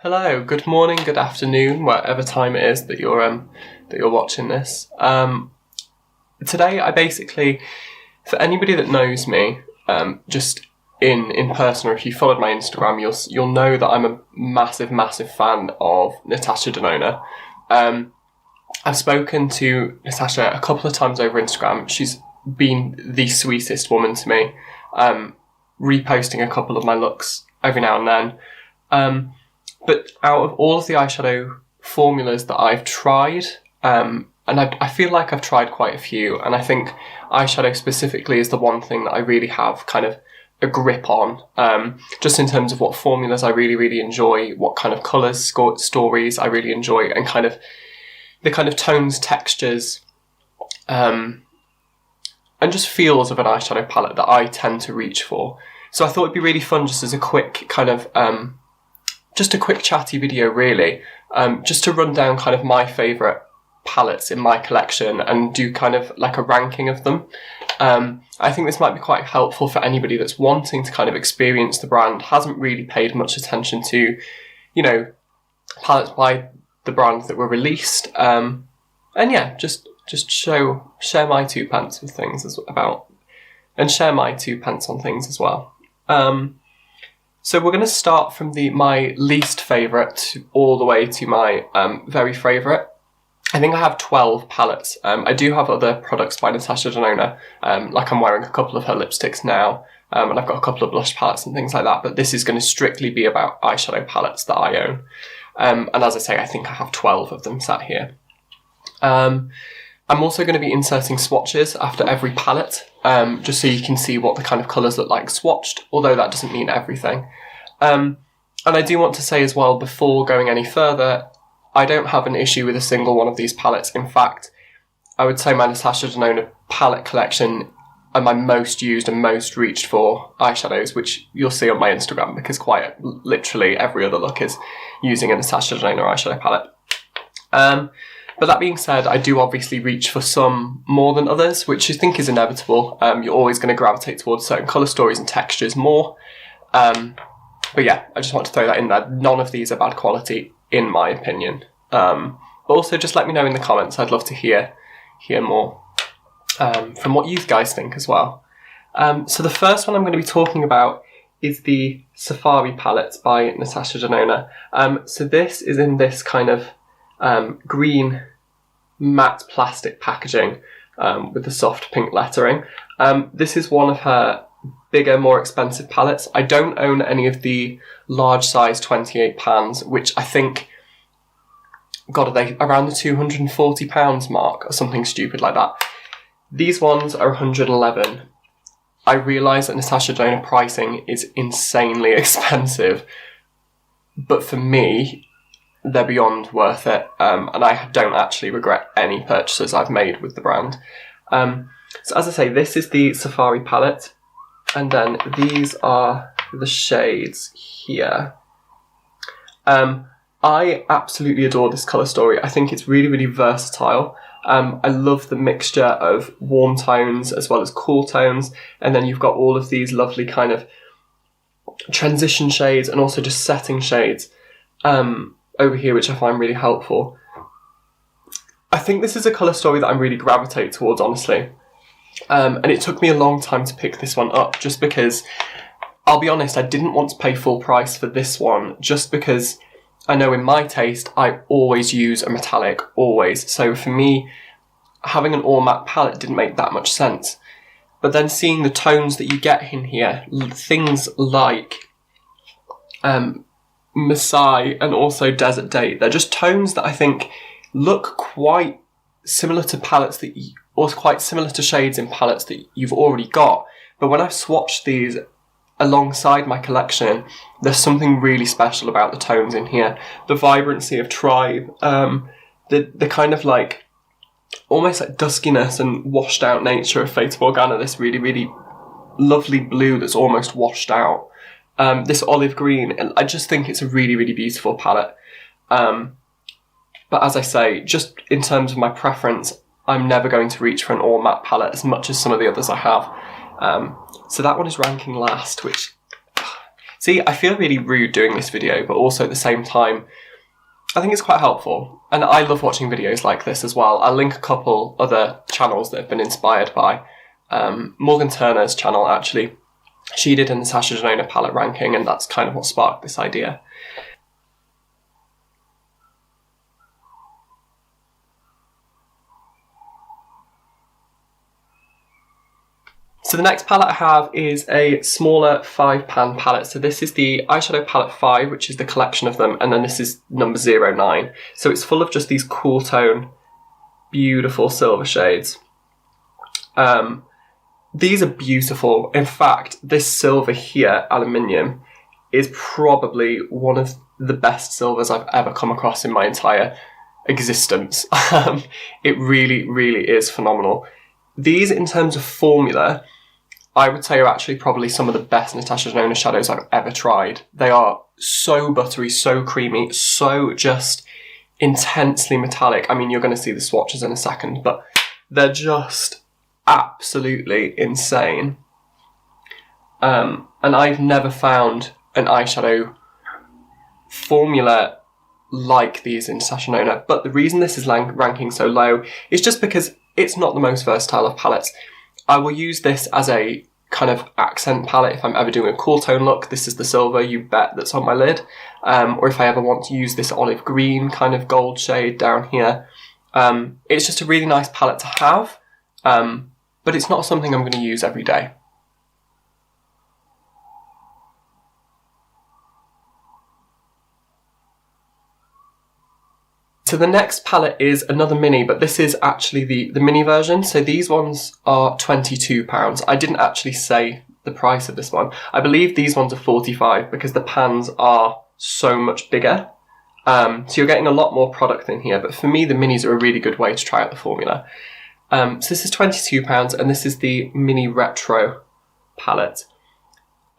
Hello, good morning, good afternoon, whatever time it is that you're watching this. Today I basically, for anybody that knows me, just in person, or if you followed my Instagram, you'll know that I'm a massive fan of Natasha Denona. I've spoken to Natasha a couple of times over Instagram. She's been the sweetest woman to me, reposting a couple of my looks every now and then. But out of all of the eyeshadow formulas that I've tried, and I feel like I've tried quite a few, and I think eyeshadow specifically is the one thing that I really have kind of a grip on, just in terms of what formulas I really enjoy, what kind of colours, stories I really enjoy, and kind of the kind of tones, textures, and just feels of an eyeshadow palette that I tend to reach for. So I thought it'd be really fun just as a quick kind of just a quick chatty video really, just to run down kind of my favourite palettes in my collection and do kind of like a ranking of them. I think this might be quite helpful for anybody that's wanting to kind of experience the brand, hasn't really paid much attention to, you know, palettes by the brands that were released. And yeah, just share my 2 pence with things and share my 2 pence on things as well. So we're going to start from my least favourite all the way to my very favourite. I think I have 12 palettes. I do have other products by Natasha Denona, like I'm wearing a couple of her lipsticks now, and I've got a couple of blush palettes and things like that, but this is going to strictly be about eyeshadow palettes that I own. And as I say, I think I have 12 of them sat here. I'm also going to be inserting swatches after every palette, just so you can see what the kind of colours look like swatched, although that doesn't mean everything. And I do want to say as well, before going any further, I don't have an issue with a single one of these palettes. In fact, I would say my Natasha Denona palette collection are my most used and most reached for eyeshadows, which you'll see on my Instagram, because quite literally every other look is using a Natasha Denona eyeshadow palette. But that being said, I do obviously reach for some more than others, which I think is inevitable. You're always going to gravitate towards certain colour stories and textures more. But yeah, I just want to throw that in there. None of these are bad quality, in my opinion. But also just let me know in the comments. I'd love to hear more from what you guys think as well. So the first one I'm going to be talking about is the Safari palette by Natasha Denona. So this is in this kind of green matte plastic packaging with the soft pink lettering. This is one of her bigger, more expensive palettes. I don't own any of the large size 28 pans, which I think, God, are they around the £240 mark or something stupid like that. These ones are 111. I realise that Natasha Denona pricing is insanely expensive, but for me, they're beyond worth it, and I don't actually regret any purchases I've made with the brand. So as I say, this is the Safari palette, and then these are the shades here. I absolutely adore this colour story. I think it's really versatile. I love the mixture of warm tones as well as cool tones, and then you've got all of these lovely kind of transition shades and also just setting shades over here, which I find really helpful. I think this is a colour story that I'm really gravitate towards, honestly. And it took me a long time to pick this one up, just because, I'll be honest, I didn't want to pay full price for this one, just because I know in my taste, I always use a metallic, always. So for me, having an all matte palette didn't make that much sense. But then seeing the tones that you get in here, things like Masai and also Desert Date, they're just tones that I think look quite similar to palettes or quite similar to shades in palettes that you've already got. But when I've swatched these alongside my collection, there's something really special about the tones in here. The vibrancy of Tribe, the kind of like almost like duskiness and washed out nature of Fata Morgana, this really lovely blue that's almost washed out. This olive green, and I just think it's a really beautiful palette. But as I say, just in terms of my preference, I'm never going to reach for an all matte palette as much as some of the others I have. So that one is ranking last, which See, I feel really rude doing this video, but also at the same time, I think it's quite helpful. And I love watching videos like this as well. I'll link a couple other channels that have been inspired by Morgan Turner's channel, actually. She did a Natasha Denona palette ranking, and that's kind of what sparked this idea. So the next palette I have is a smaller 5-pan palette. So this is the Eyeshadow Palette 5, which is the collection of them, and then this is number 09. So it's full of just these cool tone, beautiful silver shades. These are beautiful. In fact, this silver here, aluminium, is probably one of the best silvers I've ever come across in my entire existence. It really, really is phenomenal. These, in terms of formula, I would say are actually probably some of the best Natasha Denona shadows I've ever tried. They are so buttery, so creamy, so just intensely metallic. I mean, you're going to see the swatches in a second, but they're just absolutely insane. And I've never found an eyeshadow formula like these in Natasha Denona, but the reason this is ranking so low is just because it's not the most versatile of palettes. I will use this as a kind of accent palette if I'm ever doing a cool tone look. This is the silver, you bet, that's on my lid. Or if I ever want to use this olive green kind of gold shade down here. It's just a really nice palette to have, but it's not something I'm going to use every day. So the next palette is another mini, but this is actually the mini version. So these ones are £22. I didn't actually say the price of this one. I believe these ones are £45 because the pans are so much bigger. So you're getting a lot more product in here, but for me the minis are a really good way to try out the formula. So this is £22 and this is the mini retro palette.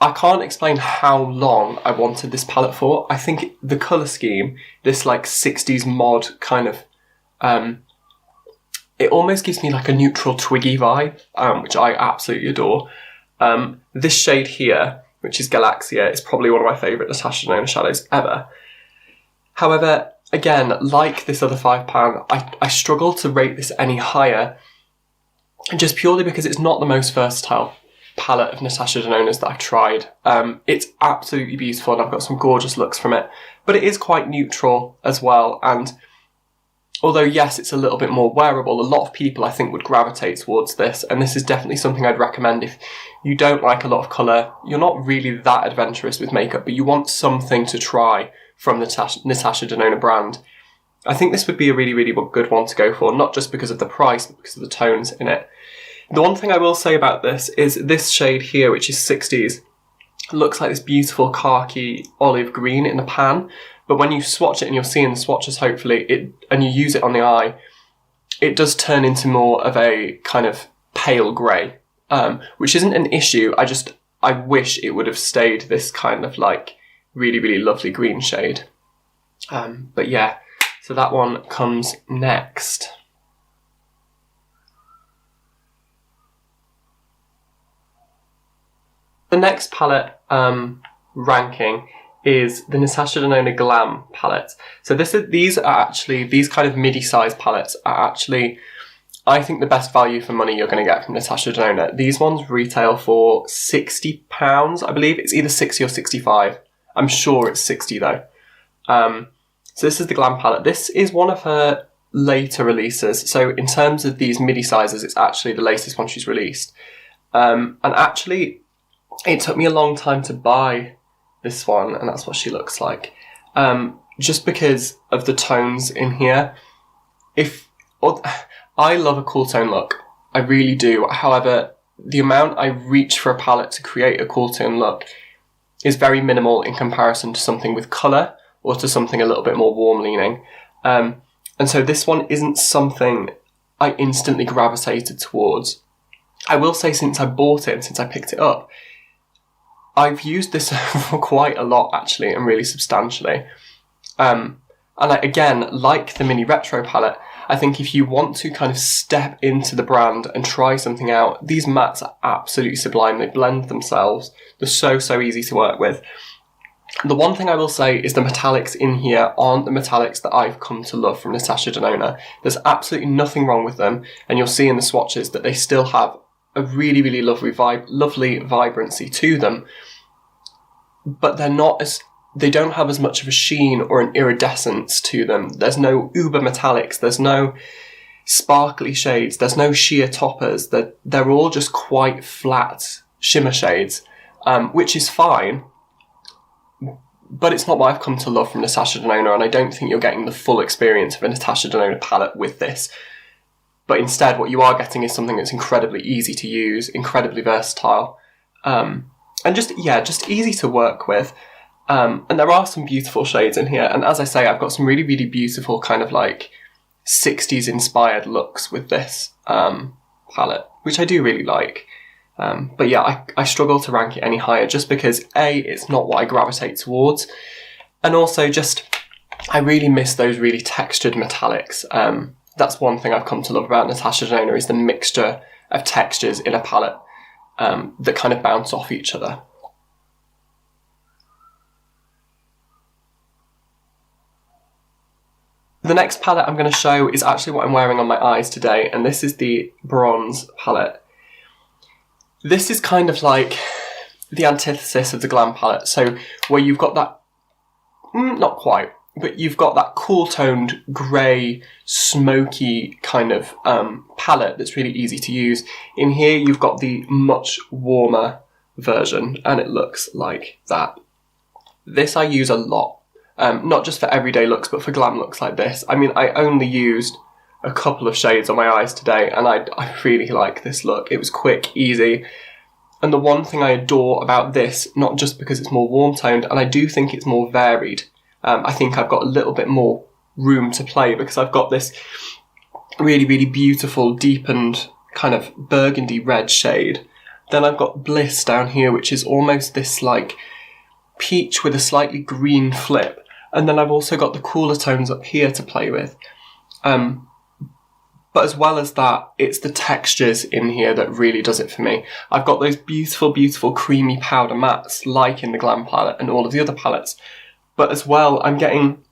I can't explain how long I wanted this palette for. I think the colour scheme, this like 60s mod kind of, it almost gives me like a neutral twiggy vibe, which I absolutely adore. This shade here, which is Galaxia, is probably one of my favourite Natasha Denona shadows ever. However, again, like this other 5-pan, I struggle to rate this any higher, just purely because it's not the most versatile palette of Natasha Denona's that I've tried. It's absolutely beautiful and I've got some gorgeous looks from it, but it is quite neutral as well, and although yes, it's a little bit more wearable, a lot of people I think would gravitate towards this, and this is definitely something I'd recommend if you don't like a lot of colour, you're not really that adventurous with makeup, but you want something to try from the Natasha Denona brand. I think this would be a really, really good one to go for, not just because of the price, but because of the tones in it. The one thing I will say about this is this shade here, which is 60s, looks like this beautiful khaki olive green in the pan, but when you swatch it, and you'll see in the swatches hopefully, and you use it on the eye, it does turn into more of a kind of pale grey, which isn't an issue. I wish it would have stayed this kind of like really, really lovely green shade. But yeah, so that one comes next. The next palette ranking is the Natasha Denona Glam palette. So these kind of midi-sized palettes are actually, I think, the best value for money you're going to get from Natasha Denona. These ones retail for £60, I believe. It's either 60 or 65. I'm sure it's 60 though. So this is the Glam palette. This is one of her later releases. So in terms of these midi sizes, it's actually the latest one she's released. And actually, it took me a long time to buy this one, and that's what she looks like. Just because of the tones in here. I love a cool tone look, I really do. However, the amount I reach for a palette to create a cool tone look is very minimal in comparison to something with colour or to something a little bit more warm leaning. And so this one isn't something I instantly gravitated towards. I will say since I bought it and since I picked it up, I've used this for quite a lot actually, and really substantially. And again, like the mini retro palette, I think if you want to kind of step into the brand and try something out, these mattes are absolutely sublime. They blend themselves. They're so easy to work with. The one thing I will say is the metallics in here aren't the metallics that I've come to love from Natasha Denona. There's absolutely nothing wrong with them, and you'll see in the swatches that they still have a really, really lovely vibrancy to them, but they don't have as much of a sheen or an iridescence to them. There's no uber metallics, there's no sparkly shades, there's no sheer toppers. They're all just quite flat shimmer shades, which is fine, but it's not what I've come to love from Natasha Denona, and I don't think you're getting the full experience of a Natasha Denona palette with this. But instead, what you are getting is something that's incredibly easy to use, incredibly versatile, and just easy to work with. And there are some beautiful shades in here. And as I say, I've got some really, really beautiful kind of like 60s inspired looks with this palette, which I do really like. But yeah, I struggle to rank it any higher just because A, it's not what I gravitate towards. And also just, I really miss those really textured metallics. That's one thing I've come to love about Natasha Denona, is the mixture of textures in a palette that kind of bounce off each other. The next palette I'm going to show is actually what I'm wearing on my eyes today, and this is the Bronze palette. This is kind of like the antithesis of the Glam palette, so where you've got that, not quite, but you've got that cool-toned, grey, smoky kind of palette that's really easy to use. In here you've got the much warmer version, and it looks like that. This I use a lot. Not just for everyday looks, but for glam looks like this. I mean, I only used a couple of shades on my eyes today, and I really like this look. It was quick, easy. And the one thing I adore about this, not just because it's more warm-toned, and I do think it's more varied, I think I've got a little bit more room to play because I've got this really, really beautiful, deepened kind of burgundy red shade. Then I've got Bliss down here, which is almost this like peach with a slightly green flip. And then I've also got the cooler tones up here to play with. But as well as that, it's the textures in here that really does it for me. I've got those beautiful, beautiful creamy powder mattes like in the Glam palette and all of the other palettes. But as well, I'm getting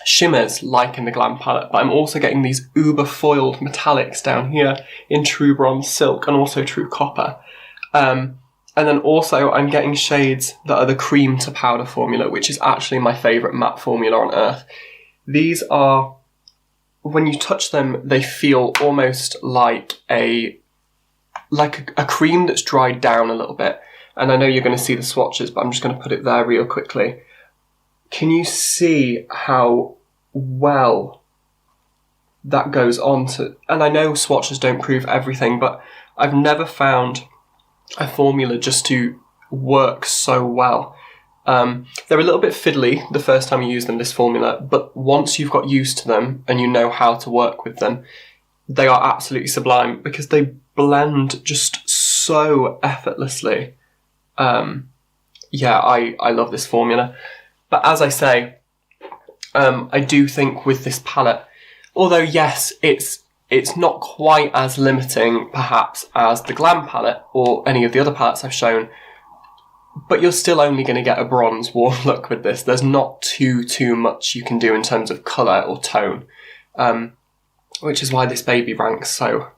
shimmers like in the Glam palette, but I'm also getting these uber foiled metallics down here in True Bronze Silk and also True Copper. And then also I'm getting shades that are the cream to powder formula, which is actually my favourite matte formula on earth. These are, when you touch them, they feel almost like a cream that's dried down a little bit. And I know you're going to see the swatches, but I'm just going to put it there real quickly. Can you see how well that goes on to... And I know swatches don't prove everything, but I've never found a formula just to work so well. They're a little bit fiddly the first time you use them, this formula, but once you've got used to them and you know how to work with them, they are absolutely sublime because they blend just so effortlessly. Yeah, I love this formula. But as I say, I do think with this palette, although yes, it's not quite as limiting, perhaps, as the Glam palette or any of the other palettes I've shown, but you're still only going to get a bronze warm look with this. There's not too much you can do in terms of colour or tone, which is why this baby ranks so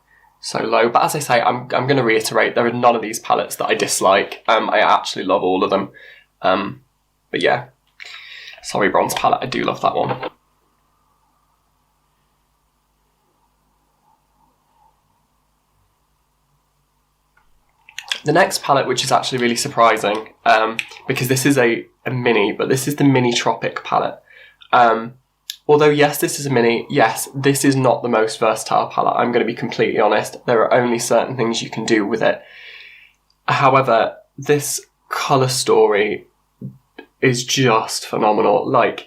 low. But as I say, I'm going to reiterate, there are none of these palettes that I dislike. I actually love all of them. But yeah, sorry, Bronze palette, I do love that one. The next palette, which is actually really surprising, because this is a mini, but this is the mini Tropic palette. Although yes, this is a mini, yes, this is not the most versatile palette, I'm going to be completely honest. There are only certain things you can do with it. However, this colour story is just phenomenal. Like,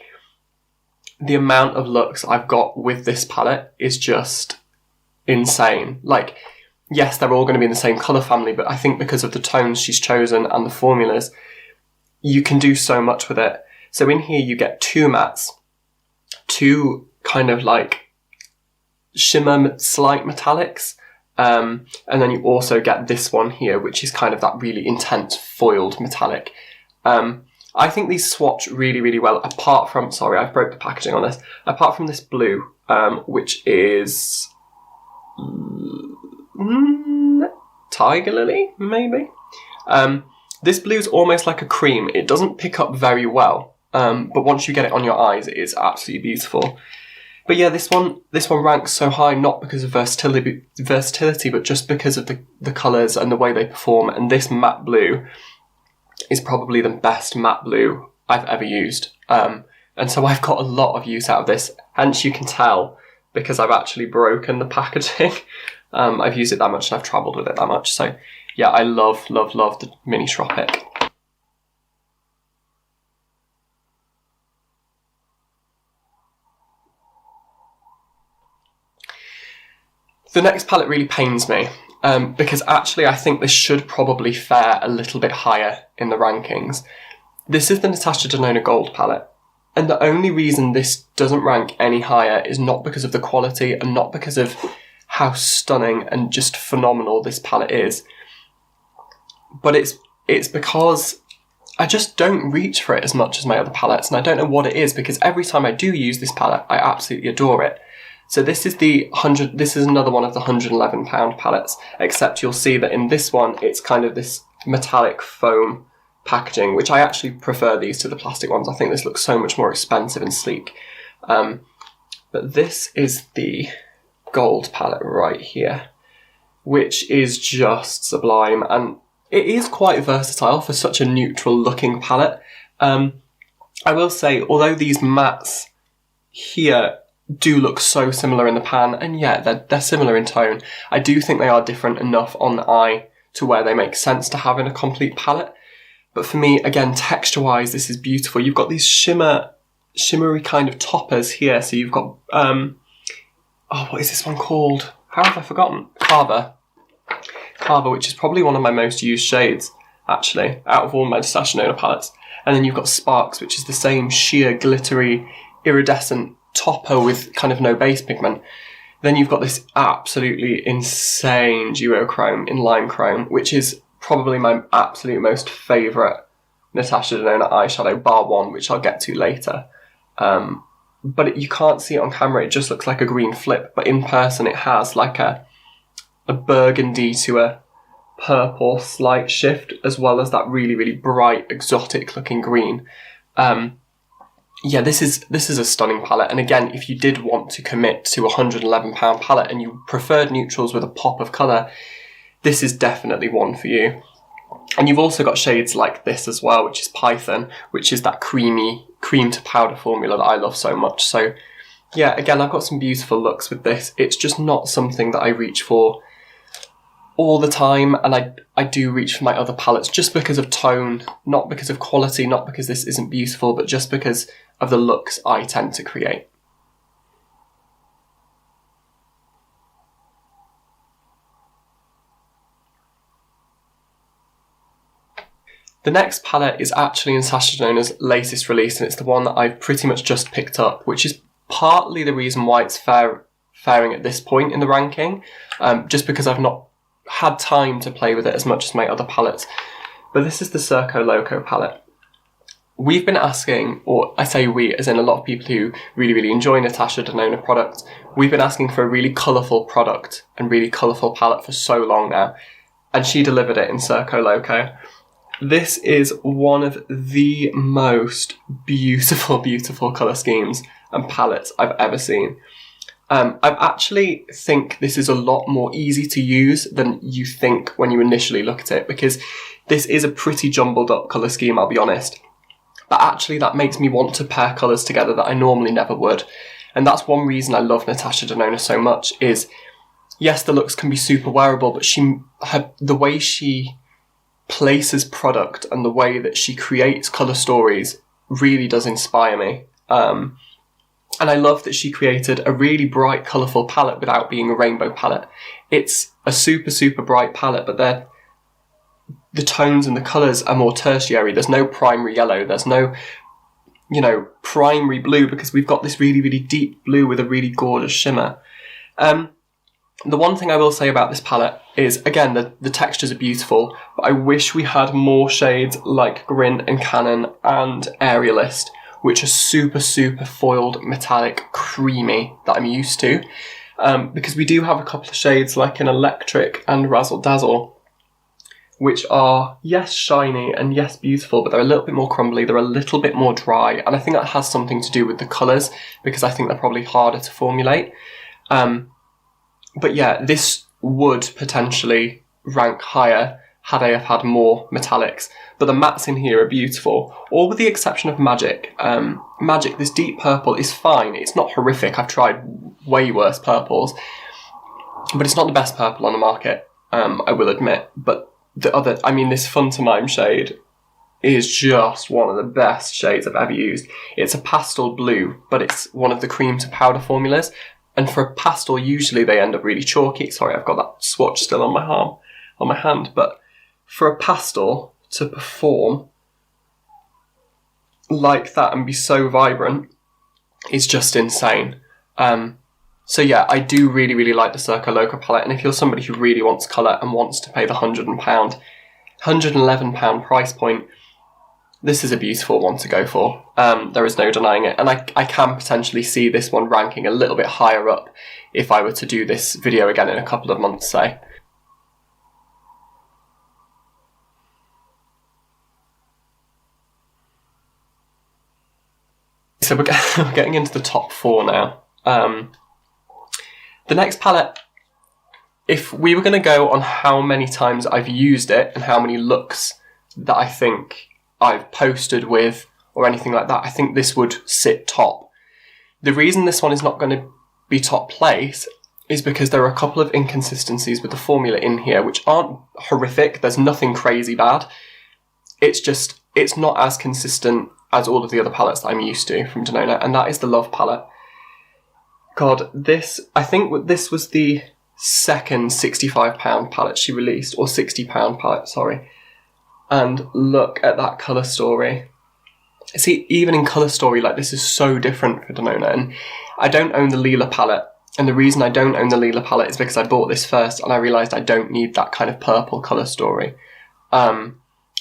the amount of looks I've got with this palette is just insane. Like, yes, they're all going to be in the same colour family, but I think because of the tones she's chosen and the formulas, you can do so much with it. So in here you get two mattes, two kind of like shimmer slight metallics, and then you also get this one here, which is kind of that really intense foiled metallic. I think these swatch really, really well, apart from, sorry, I've broke the packaging on this, apart from this blue, which is Tiger Lily, maybe? This blue is almost like a cream. It doesn't pick up very well, but once you get it on your eyes, it is absolutely beautiful. But yeah, this one ranks so high, not because of versatility, but just because of the colours and the way they perform. And this matte blue is probably the best matte blue I've ever used. And so I've got a lot of use out of this. Hence you can tell, because I've actually broken the packaging. I've used it that much and I've travelled with it that much. So yeah, I love, love, love the mini Tropic. The next palette really pains me, because actually I think this should probably fare a little bit higher in the rankings. This is the Natasha Denona Gold palette, and the only reason this doesn't rank any higher is not because of the quality and not because of how stunning and just phenomenal this palette is, but it's because I just don't reach for it as much as my other palettes, and I don't know what it is, because every time I do use this palette, I absolutely adore it. So this is another one of the £111 palettes, except you'll see that in this one, it's kind of this metallic foam packaging, which I actually prefer these to the plastic ones. I think this looks so much more expensive and sleek. But this is the gold palette right here, which is just sublime, and it is quite versatile for such a neutral looking palette. I will say, although these mattes here do look so similar in the pan, and yeah, they're similar in tone, I do think they are different enough on the eye to where they make sense to have in a complete palette. But for me, again, texture-wise, this is beautiful. You've got these shimmery kind of toppers here. So you've got, what is this one called? How have I forgotten? Carver, which is probably one of my most used shades, actually, out of all my Natasha Denona palettes. And then you've got Sparks, which is the same sheer, glittery, iridescent topper with kind of no base pigment. Then you've got this absolutely insane duochrome in lime chrome, which is probably my absolute most favourite Natasha Denona eyeshadow, bar one, which I'll get to later. But you can't see it on camera, it just looks like a green flip, but in person it has like a burgundy to a purple slight shift, as well as that really, really bright, exotic looking green. Yeah, this is a stunning palette, and again, if you did want to commit to a £111 palette and you preferred neutrals with a pop of colour, this is definitely one for you. And you've also got shades like this as well, which is Python, which is that cream to powder formula that I love so much. So yeah, again, I've got some beautiful looks with this. It's just not something that I reach for all the time, and I do reach for my other palettes just because of tone, not because of quality, not because this isn't beautiful, but just because of the looks I tend to create. The next palette is actually Natasha Denona's latest release, and it's the one that I've pretty much just picked up, which is partly the reason why it's faring at this point in the ranking, just because I've not had time to play with it as much as my other palettes. But this is the Circo Loco palette. We've been asking, or I say we, as in a lot of people who really, really enjoy Natasha Denona products, we've been asking for a really colourful product and really colourful palette for so long now, and she delivered it in Circo Loco. This is one of the most beautiful, beautiful colour schemes and palettes I've ever seen. I actually think this is a lot more easy to use than you think when you initially look at it, because this is a pretty jumbled up colour scheme, I'll be honest. But actually that makes me want to pair colours together that I normally never would. And that's one reason I love Natasha Denona so much is, yes, the looks can be super wearable, but the way she places product and the way that she creates colour stories really does inspire me. And I love that she created a really bright, colourful palette without being a rainbow palette. It's a super, super bright palette, but the tones and the colours are more tertiary. There's no primary yellow. There's no, primary blue, because we've got this really, really deep blue with a really gorgeous shimmer. The one thing I will say about this palette is, again, the textures are beautiful, but I wish we had more shades like Grin and Canon and Aerialist, which are super, super foiled, metallic, creamy that I'm used to. Because we do have a couple of shades like an Electric and Razzle Dazzle, which are, yes, shiny and yes, beautiful, but they're a little bit more crumbly, they're a little bit more dry, and I think that has something to do with the colours, because I think they're probably harder to formulate. But yeah, this would potentially rank higher had I have had more metallics, but the mattes in here are beautiful, all with the exception of Magic. Magic, this deep purple is fine, it's not horrific, I've tried way worse purples, but it's not the best purple on the market, I will admit, but the other, I mean, this Fun to Mime shade is just one of the best shades I've ever used. It's a pastel blue, but it's one of the cream to powder formulas. And for a pastel, usually they end up really chalky. Sorry, I've got that swatch still on my arm, on my hand. But for a pastel to perform like that and be so vibrant is just insane. So yeah, I do really, really like the Circo Loco palette, and if you're somebody who really wants colour and wants to pay the £111 price point, this is a beautiful one to go for. There is no denying it, and I can potentially see this one ranking a little bit higher up if I were to do this video again in a couple of months, say. So we're getting into the top 4 now. The next palette, if we were going to go on how many times I've used it and how many looks that I think I've posted with or anything like that, I think this would sit top. The reason this one is not going to be top place is because there are a couple of inconsistencies with the formula in here which aren't horrific. There's nothing crazy bad. It's just, it's not as consistent as all of the other palettes that I'm used to from Denona, and that is the Love palette. God, this, I think this was the second £65 palette she released, or £60 palette, sorry. And look at that colour story. See, even in colour story, like, this is so different for Denona, and I don't own the Lila palette, and the reason I don't own the Lila palette is because I bought this first and I realised I don't need that kind of purple colour story.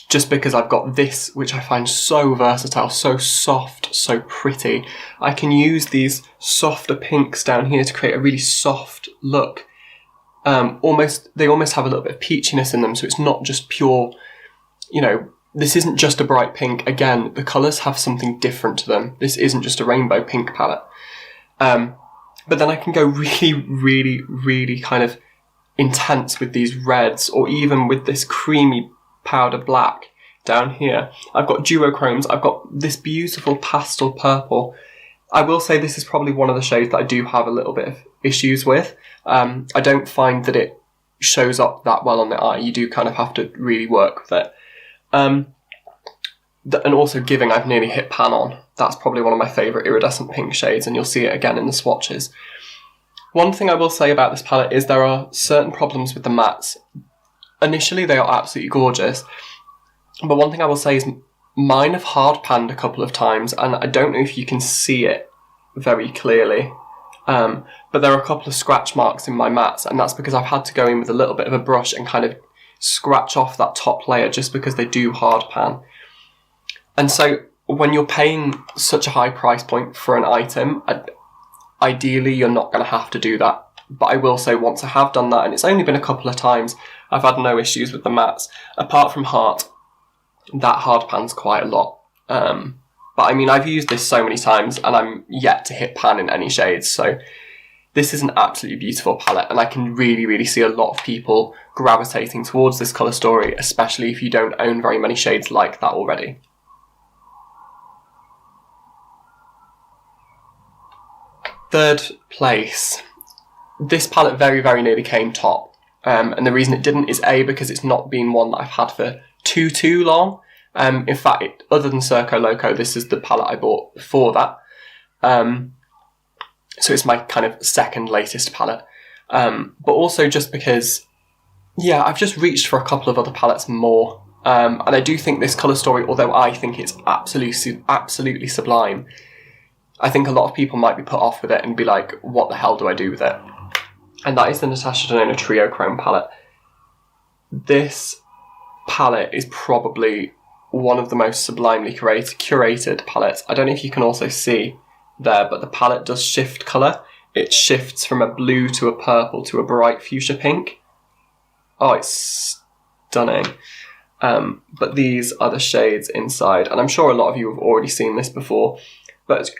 Just because I've got this, which I find so versatile, so soft, so pretty. I can use these softer pinks down here to create a really soft look. They almost have a little bit of peachiness in them, so it's not just pure, you know, this isn't just a bright pink. Again, the colours have something different to them. This isn't just a rainbow pink palette. But then I can go really, really, really kind of intense with these reds, or even with this creamy powder black down here. I've got Duochromes, I've got this beautiful pastel purple. I will say this is probably one of the shades that I do have a little bit of issues with. I don't find that it shows up that well on the eye. You do kind of have to really work with it. And also Giving, I've nearly hit pan on. That's probably one of my favourite iridescent pink shades, and you'll see it again in the swatches. One thing I will say about this palette is there are certain problems with the mattes. Initially, they are absolutely gorgeous, but one thing I will say is mine have hard panned a couple of times, and I don't know if you can see it very clearly, but there are a couple of scratch marks in my mattes, and that's because I've had to go in with a little bit of a brush and kind of scratch off that top layer just because they do hard pan. And so when you're paying such a high price point for an item, ideally you're not going to have to do that. But I will say once I have done that, and it's only been a couple of times, I've had no issues with the mattes. Apart from Heart, that hard pans quite a lot. But I mean, I've used this so many times and I'm yet to hit pan in any shades. So this is an absolutely beautiful palette, and I can really, really see a lot of people gravitating towards this colour story, especially if you don't own very many shades like that already. Third place. This palette very, very nearly came top. And the reason it didn't is A, because it's not been one that I've had for too long. In fact, other than Circo Loco, this is the palette I bought before that. So it's my kind of second latest palette. But also just because, yeah, I've just reached for a couple of other palettes more. And I do think this colour story, although I think it's absolutely sublime, I think a lot of people might be put off with it and be like, what the hell do I do with it? And that is the Natasha Denona Trio Chrome palette. this palette is probably one of the most sublimely curated palettes. I don't know if you can also see there, but the palette does shift colour. It shifts from a blue to a purple to a bright fuchsia pink. Oh, it's stunning. But these are the shades inside, and I'm sure a lot of you have already seen this before, but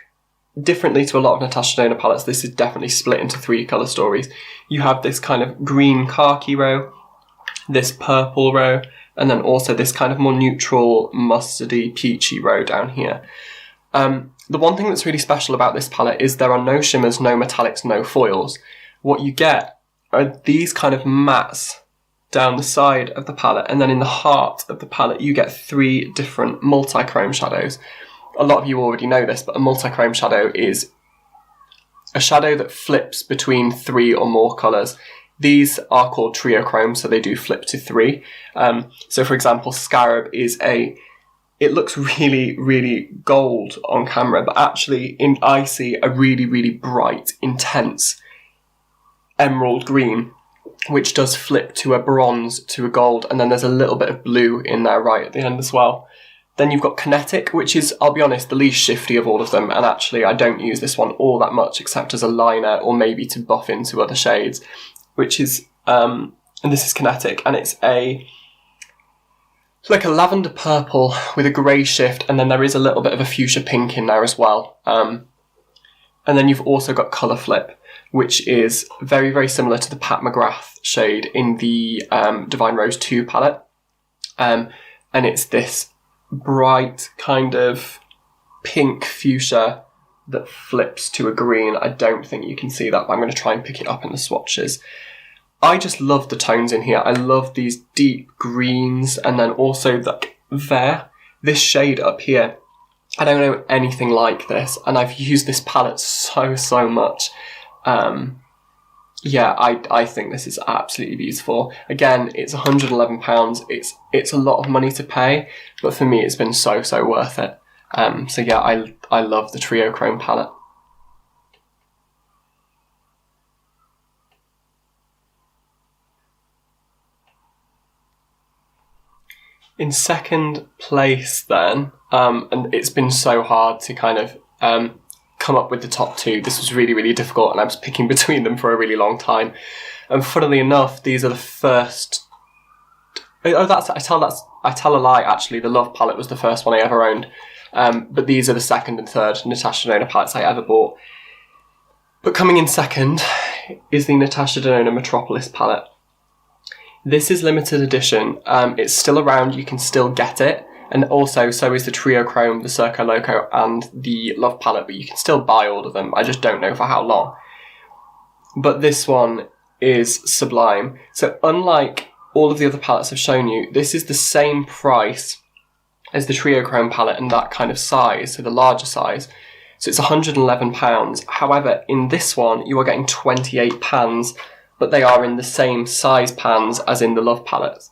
differently to a lot of Natasha Denona palettes, this is definitely split into 3 colour stories. You have this kind of green khaki row, this purple row, and then also this kind of more neutral mustardy peachy row down here. The one thing that's really special about this palette is there are no shimmers, no metallics, no foils. What you get are these kind of mattes down the side of the palette, and then in the heart of the palette you get 3 different multi-chrome shadows. A lot of you already know this, but a multi-chrome shadow is a shadow that flips between 3 or more colours. These are called Duochromes, so they do flip to 3. So for example, Scarab is it looks really, really gold on camera, but actually I see a really, really bright, intense emerald green, which does flip to a bronze, to a gold, and then there's a little bit of blue in there right at the end as well. Then you've got Kinetic, which is, I'll be honest, the least shifty of all of them, and actually I don't use this one all that much except as a liner or maybe to buff into other shades, which is, and this is Kinetic, and it's like a lavender purple with a grey shift, and then there is a little bit of a fuchsia pink in there as well. And then you've also got Colour Flip, which is very, very similar to the Pat McGrath shade in the Divine Rose 2 palette. And it's this bright kind of pink fuchsia that flips to a green. I don't think you can see that, but I'm going to try and pick it up in the swatches. I just love the tones in here. I love these deep greens, and then also this shade up here. I don't know anything like this, and I've used this palette so much. Yeah, I think this is absolutely beautiful. Again, it's £111. It's a lot of money to pay, but for me it's been so worth it. So yeah, I love the Duochrome palette. In second place then, and it's been so hard to kind of come up with the top 2. This was really, really difficult, and I was picking between them for a really long time. And funnily enough, these are the first... I tell a lie, actually. The Love palette was the first one I ever owned. But these are the second and third Natasha Denona palettes I ever bought. But coming in second is the Natasha Denona Metropolis palette. This is limited edition. It's still around, you can still get it. And also, so is the Duochrome, the Circo Loco, and the Love palette, but you can still buy all of them. I just don't know for how long. But this one is sublime. So unlike all of the other palettes I've shown you, this is the same price as the Duochrome palette and that kind of size, so the larger size. So it's £111. However, in this one, you are getting 28 pans, but they are in the same size pans as in the Love palettes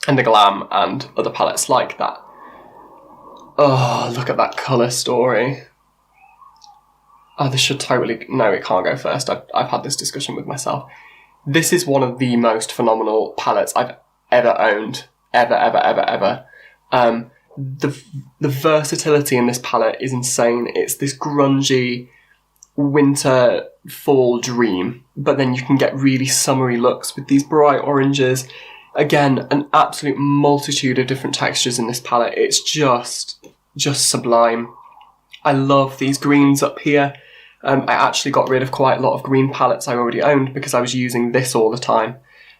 and the Glam and other palettes like that. Oh, look at that colour story. Oh, this should totally... No, it can't go first. I've had this discussion with myself. This is one of the most phenomenal palettes I've ever owned. Ever. The versatility in this palette is insane. It's this grungy winter fall dream, but then you can get really summery looks with these bright oranges. Again, an absolute multitude of different textures in this palette. It's just sublime. I love these greens up here. I actually got rid of quite a lot of green palettes I already owned because I was using this all the time.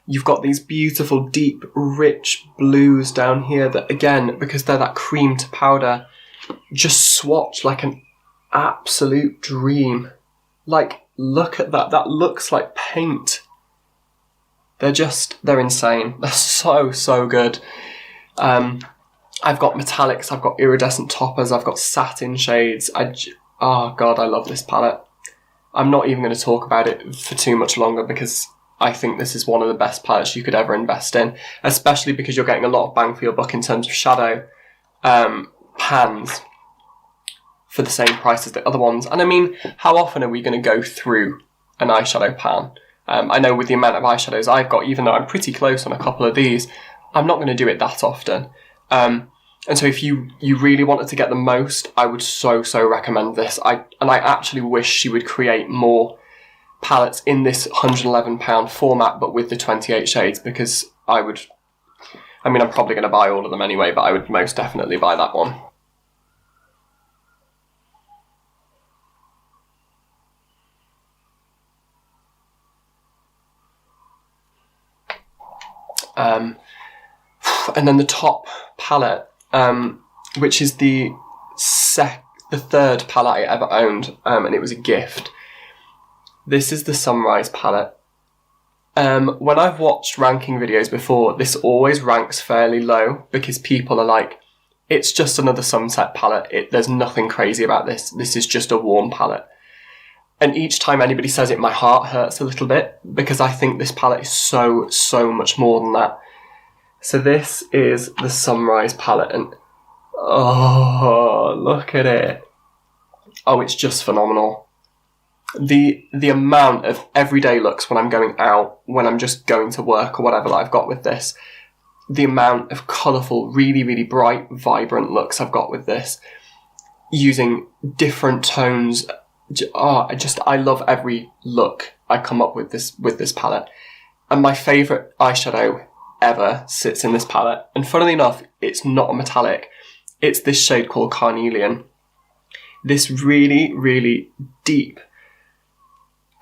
You've got these beautiful, deep, rich blues down here that, again, because they're that cream to powder, just swatch like an absolute dream. Like, look at that. That looks like paint. They're insane. They're so good. I've got metallics, I've got iridescent toppers, I've got satin shades. Oh God, I love this palette. I'm not even going to talk about it for too much longer because I think this is one of the best palettes you could ever invest in, especially because you're getting a lot of bang for your buck in terms of shadow pans for the same price as the other ones. And I mean, how often are we going to go through an eyeshadow pan? I know with the amount of eyeshadows I've got, even though I'm pretty close on a couple of these, I'm not going to do it that often. And so if you really wanted to get the most, I would so recommend this. I actually wish she would create more palettes in this £111 format, but with the 28 shades, because I'm probably going to buy all of them anyway, but I would most definitely buy that one. And then the top palette, which is the third palette I ever owned, and it was a gift. This is the Sunrise palette. When I've watched ranking videos before, this always ranks fairly low because people are like, it's just another sunset palette. There's nothing crazy about this. This is just a warm palette. And each time anybody says it, my heart hurts a little bit because I think this palette is so much more than that. So this is the Sunrise palette, and oh, look at it. Oh, it's just phenomenal. The amount of everyday looks when I'm going out, when I'm just going to work or whatever that I've got with this, the amount of colourful, really bright, vibrant looks I've got with this, using different tones. I love every look I come up with this palette. And my favourite eyeshadow ever sits in this palette. And funnily enough, it's not a metallic. It's this shade called Carnelian. This really deep,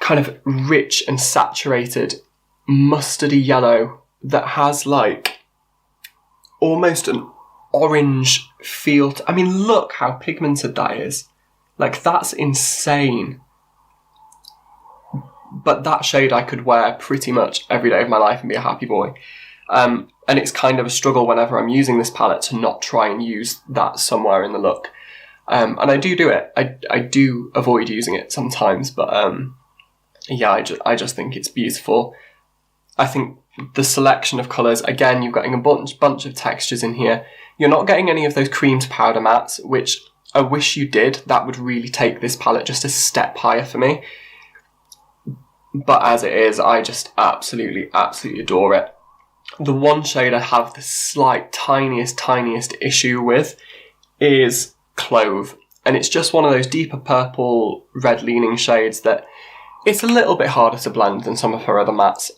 kind of rich and saturated mustardy yellow that has like almost an orange feel. Look how pigmented that is. Like, that's insane. But that shade I could wear pretty much every day of my life and be a happy boy. And it's kind of a struggle whenever I'm using this palette to not try and use that somewhere in the look. And I do it. I do avoid using it sometimes, but yeah, I just think it's beautiful. I think the selection of colours, again, you're getting a bunch of textures in here. You're not getting any of those cream to powder mattes, which I wish you did. That would really take this palette just a step higher for me. But as it is, I just absolutely adore it. The one shade I have the slight tiniest issue with is Clove. And it's just one of those deeper purple, red leaning shades that it's a little bit harder to blend than some of her other mattes,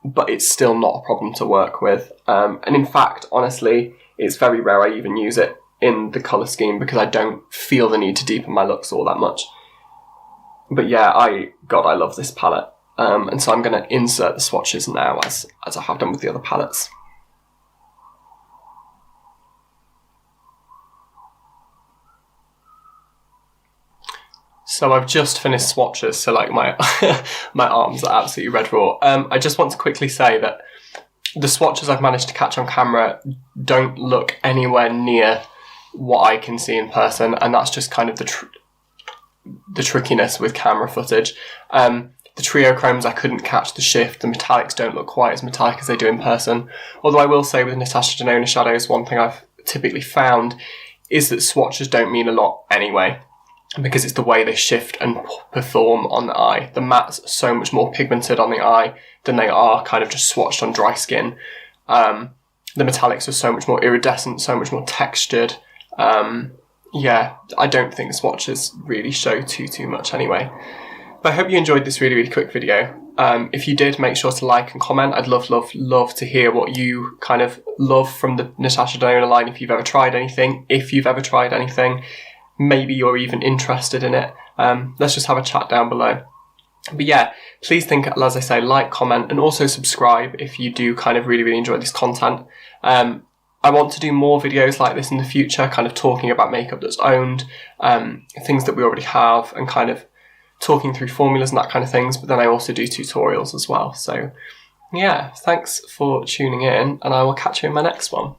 but it's still not a problem to work with. And in fact, honestly, it's very rare I even use it in the colour scheme because I don't feel the need to deepen my looks all that much. But yeah, I love this palette. And so I'm going to insert the swatches now as I have done with the other palettes. So I've just finished swatches, so like my my arms are absolutely red raw. I just want to quickly say that the swatches I've managed to catch on camera don't look anywhere near what I can see in person, and that's just kind of the trickiness with camera footage. The Duochromes, I couldn't catch the shift. The metallics don't look quite as metallic as they do in person. Although I will say with Natasha Denona shadows, one thing I've typically found is that swatches don't mean a lot anyway, because it's the way they shift and perform on the eye. The mattes are so much more pigmented on the eye than they are kind of just swatched on dry skin. The metallics are so much more iridescent, so much more textured. Yeah, I don't think swatches really show too much anyway. But I hope you enjoyed this really quick video. If you did, make sure to like and comment. I'd love to hear what you kind of love from the Natasha Denona line, if you've ever tried anything. If you've ever tried anything, maybe you're even interested in it. Let's just have a chat down below. But yeah, please think, as I say, like, comment, and also subscribe if you do kind of really enjoy this content. I want to do more videos like this in the future, kind of talking about makeup that's owned, things that we already have, and kind of talking through formulas and that kind of things, but then I also do tutorials as well. So yeah, thanks for tuning in, and I will catch you in my next one.